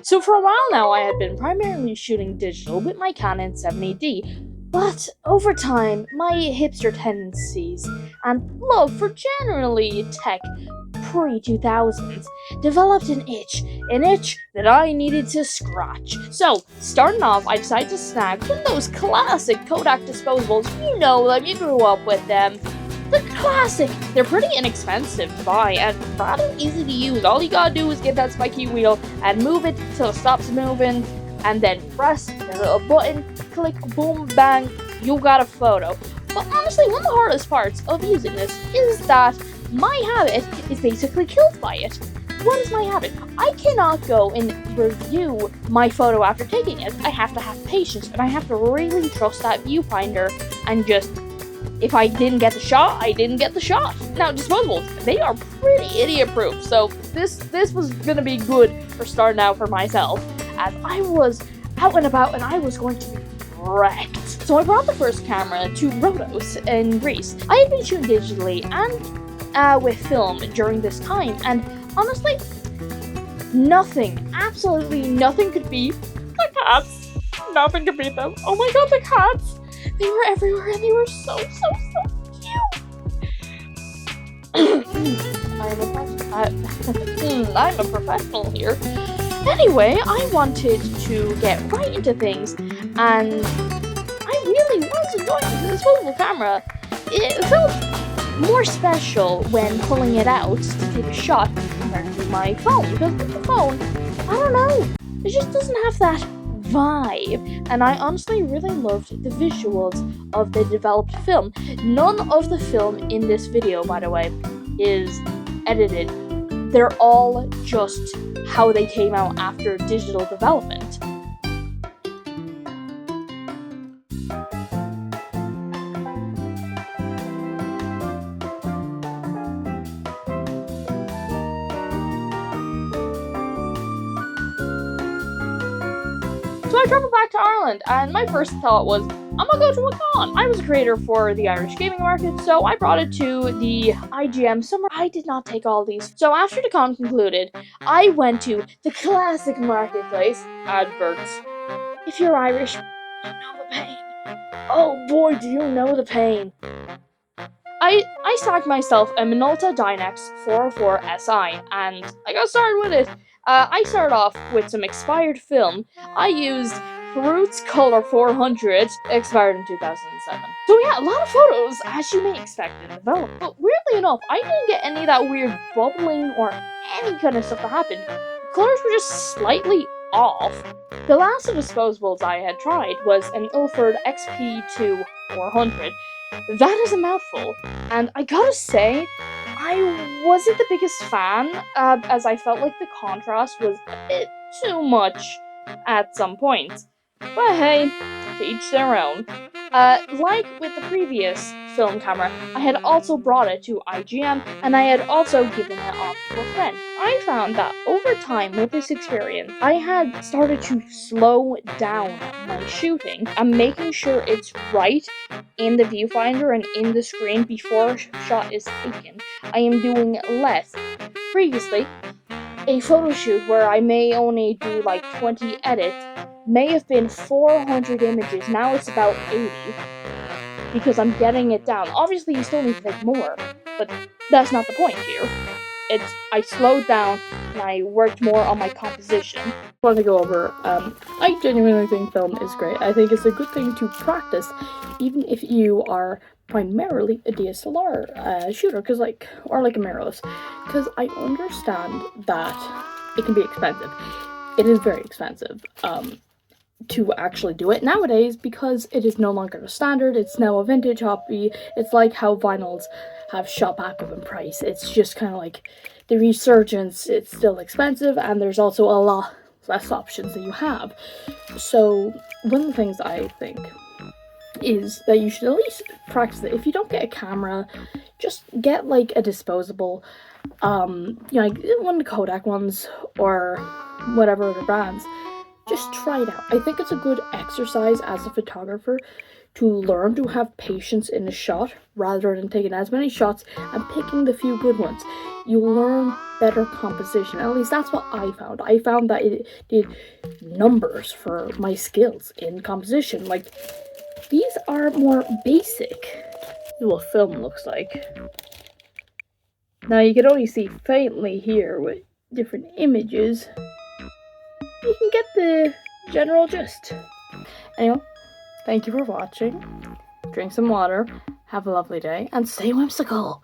So for a while now, I had been primarily shooting digital with my Canon 70D, but over time, my hipster tendencies and love for generally tech pre-2000s developed an itch that I needed to scratch. So, starting off, I decided to snag one of those classic Kodak disposables. You know them, you grew up with them. The classic. They're pretty inexpensive to buy and rather easy to use. All you gotta do is get that spiky wheel and move it till it stops moving, and then press the little button, click, boom, bang, you got a photo. But honestly, one of the hardest parts of using this is that my habit is basically killed by it. What is my habit? I cannot go and review my photo after taking it. I have to have patience, and I have to really trust that viewfinder, and just, if I didn't get the shot, I didn't get the shot. Now, disposables, they are pretty idiot-proof, so this was gonna be good for starting out for myself, as I was out and about and I was going to be wrecked. So I brought the first camera to Rhodos in Greece. I had been shooting digitally and with film during this time, and honestly, absolutely nothing could beat the cats. Nothing could beat them. Oh my god, the cats! They were everywhere and they were so cute! I'm a professional here. Anyway, I wanted to get right into things, and I really was enjoying the disposable camera. It felt more special when pulling it out to take a shot compared to my phone, because with the phone, I don't know, it just doesn't have that vibe, and I honestly really loved the visuals of the developed film. None of the film in this video, by the way, is edited. They're all just how they came out after digital development. So I traveled back to Ireland, and my first thought was, I'm gonna go to a con. I was a creator for the Irish gaming market, so I brought it to the IGM summer. I did not take all these. So after the con concluded, I went to the classic marketplace, adverts. If you're Irish, you know the pain. Oh boy, do you know the pain. I snagged myself a Minolta Dynex 404 SI, and I got started with it. I started off with some expired film. I used Fruits Color 400, expired in 2007. So yeah, a lot of photos, as you may expect in development. But weirdly enough, I didn't get any of that weird bubbling or any kind of stuff that happened. The colors were just slightly off. The last of the disposables I had tried was an Ilford XP2 400. That is a mouthful, and I gotta say, I wasn't the biggest fan, as I felt like the contrast was a bit too much at some points. But hey, to each their own. Like with the previous film camera, I had also brought it to IGM, and I had also given it off to a friend. I found that over time with this experience, I had started to slow down my shooting and making sure it's right in the viewfinder and in the screen before a shot is taken. I am doing less. Previously, a photo shoot where I may only do like 20 edits may have been 400 images. Now it's about 80 because I'm getting it down. Obviously, you still need to take more, but that's not the point here. I slowed down and I worked more on my composition. I want to go over, I genuinely think film is great. I think it's a good thing to practice, even if you are primarily a DSLR shooter, or like a mirrorless, because I understand that it can be expensive. It is very expensive to actually do it nowadays because it is no longer the standard. It's now a vintage hobby. It's like how vinyls have shot back up in price. It's just kind of like the resurgence. It's still expensive, and there's also a lot less options that you have. So one of the things I think is that you should at least practice it. If you don't get a camera, just get like a disposable, like one of the Kodak ones or whatever other brands, just try it out. I think it's a good exercise as a photographer to learn to have patience in a shot rather than taking as many shots and picking the few good ones. You learn better composition. At least that's what I found. I found that it did numbers for my skills in composition. Like, these are more basic. This is what film looks like. Now you can only see faintly here with different images. You can get the general gist. Anyway, thank you for watching. Drink some water, have a lovely day, and stay whimsical.